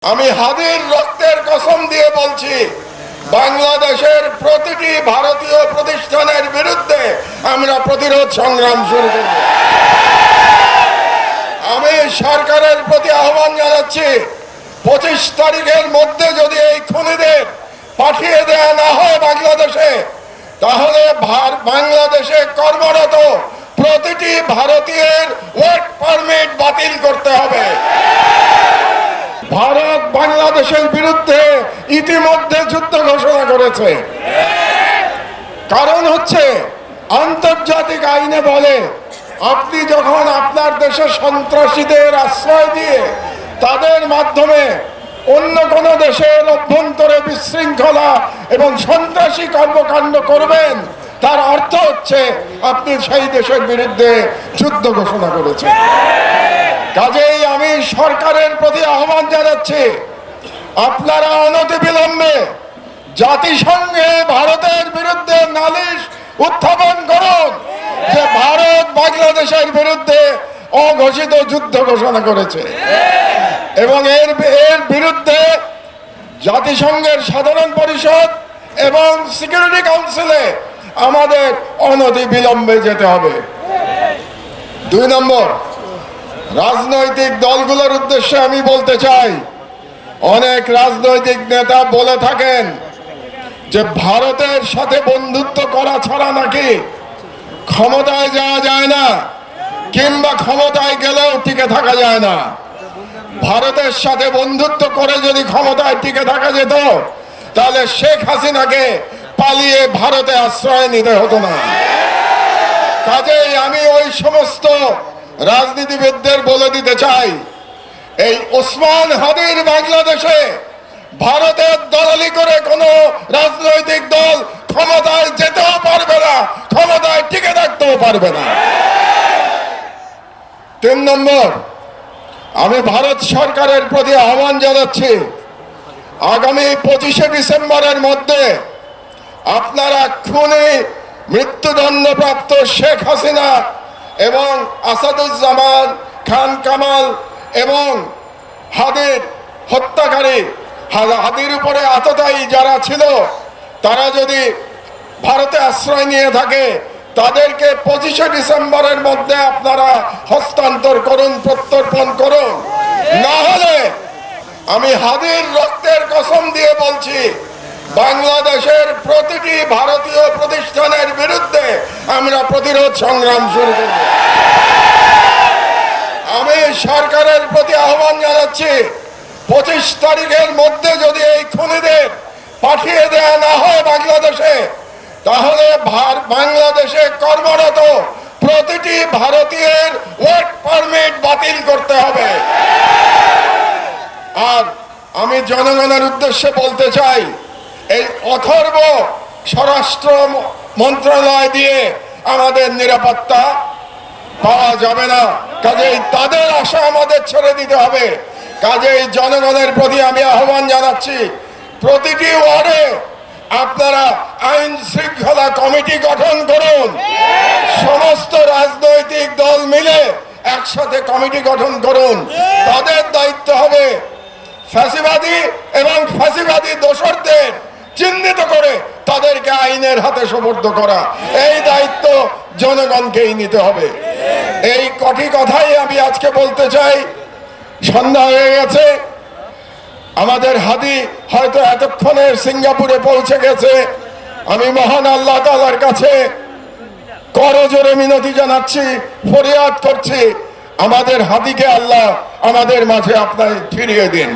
আমি হাদির রক্তের কসম দিয়ে বলছি, বাংলাদেশের প্রতিটি ভারতীয় প্রতিষ্ঠানের বিরুদ্ধে আমরা প্রতিরোধ সংগ্রাম শুরু করব। আমি সরকারের প্রতি আহ্বান জানাচ্ছি, 25 তারিখের মধ্যে যদি এই খুনিদের পাঠিয়ে দেয়া না হয় বাংলাদেশে, তাহলে বাংলাদেশে কর্মরত প্রতিটি ভারতীয়ের ওয়ার্ক পারমিট বাতিল করতে হবে। ভারত বাংলাদেশের বিরুদ্ধে ইতিমধ্যে যুদ্ধ ঘোষণা করেছে। কারণ হচ্ছে, আন্তর্জাতিক আইনে বলে, আপনি যখন আপনার দেশে সন্ত্রাসীদের আশ্রয় দিয়ে তাদের মাধ্যমে অন্য কোন দেশের অভ্যন্তরে বিশৃঙ্খলা এবং সন্ত্রাসী কর্মকাণ্ড করবেন, তার অর্থ হচ্ছে আপনি সেই দেশের বিরুদ্ধে যুদ্ধ ঘোষণা করেছেন। কাজেই আমি সরকারের প্রতি আহ্বান জানাচ্ছি, আপনারা অনতিবিলম্বে জাতিসংঘে ভারতের বিরুদ্ধে নালিশ উত্থাপন করুন যে ভারত বাংলাদেশের বিরুদ্ধে অঘোষিত যুদ্ধ ঘোষণা করেছে, এবং এর বিরুদ্ধে জাতিসংঘের সাধারণ পরিষদ এবং সিকিউরিটি কাউন্সিলে আমাদের অনতিবিলম্বে যেতে হবে। 2 নম্বর, রাজনৈতিক দলগুলোর উদ্দেশ্যে আমি বলতে চাই, অনেক রাজনৈতিক নেতা বলে থাকেন যে ভারতের সাথে বন্ধুত্ব করা ছাড়া নাকি ক্ষমতায় যাওয়া যায় না, কিংবা ক্ষমতায় গেলেও টিকে থাকা যায় না। ভারতের সাথে বন্ধুত্ব করে যদি ক্ষমতায় টিকে থাকা যেত, তাহলে শেখ হাসিনাকে পালিয়ে ভারতে আশ্রয় নিতে হতো না। কাজেই আমি ওই সমস্ত রাজনীতিবিদদের বলে দিতে চাই, এই ওসমান হাদির বাংলাদেশে ভারতের দলালি করে কোনো রাজনৈতিক দল ক্ষমতায় যেতেও পারবে না, ক্ষমতায় টিকে থাকতেও পারবে না। 3 নম্বর, আমি ভারত সরকারের প্রতি আহ্বান জানাচ্ছি, আগামী 25শে ডিসেম্বরের মধ্যে আপনারা খুনি মৃত্যুদণ্ডপ্রাপ্ত শেখ হাসিনা এবং আসাদুজ্জামান খান কামাল এবং হাদির হত্যাকারী, হাদির উপরে আততায়ী যারা ছিল, তারা যদি ভারতে আশ্রয় নিয়ে থাকে, তাদেরকে 25শে ডিসেম্বরের মধ্যে আপনারা হস্তান্তর করুন, প্রত্যর্পণ করুন। না হলে আমি হাদির রক্তের কসম দিয়ে বলছি, বাংলাদেশের প্রতিটি ভারতীয় প্রতিষ্ঠানের বিরুদ্ধে আমরা প্রতিরোধ সংগ্রাম শুরু করব। আমি সরকারের প্রতি আহ্বান জানাচ্ছি, 25 তারিখের মধ্যে যদি এই খুনিদের পাঠিয়ে দেয়া না হয় বাংলাদেশে, তাহলে বাংলাদেশে কর্মরত প্রতিটি ভারতীয়ের ওয়ার্ক পারমিট বাতিল করতে হবে। আর আমি জনগণের উদ্দেশ্যে বলতে চাই, এই অথর্ব স্বরাষ্ট্র মন্ত্রণালয় দিয়ে আমাদের নিরাপত্তা পাওয়া যাবে না। কাজেই তাদের আশা আমাদের ছেড়ে দিতে হবে। কাজেই জনগণের প্রতি আমি আহ্বান জানাচ্ছি, প্রতিটি ওয়ার্ডে আপনারা আইন শৃঙ্খলা কমিটি গঠন করুন। সমস্ত রাজনৈতিক দল মিলে একসাথে কমিটি গঠন করুন। তাদের দায়িত্ব হবে ফ্যাসিবাদী এবং ফ্যাসিবাদী দোসরদের চিহ্নিত করে তাদেরকে আইনের হাতে সোপর্দ করা। এই দায়িত্ব জনগণকেই নিতে হবে। এই কটি কথাই আমি আজকে বলতে চাই। সন্ধ্যা হয়ে গেছে, আমাদের হাদি হয়তো এতক্ষণে সিঙ্গাপুরে পৌঁছে গেছে। আমি মহান আল্লাহ তাআলার কাছে করজোরে মিনতি জানাচ্ছি, ফরিয়াদ করছি, আমাদের হাদিকে আল্লাহ আমাদের মাঝে আপনার ফিরিয়ে দিন।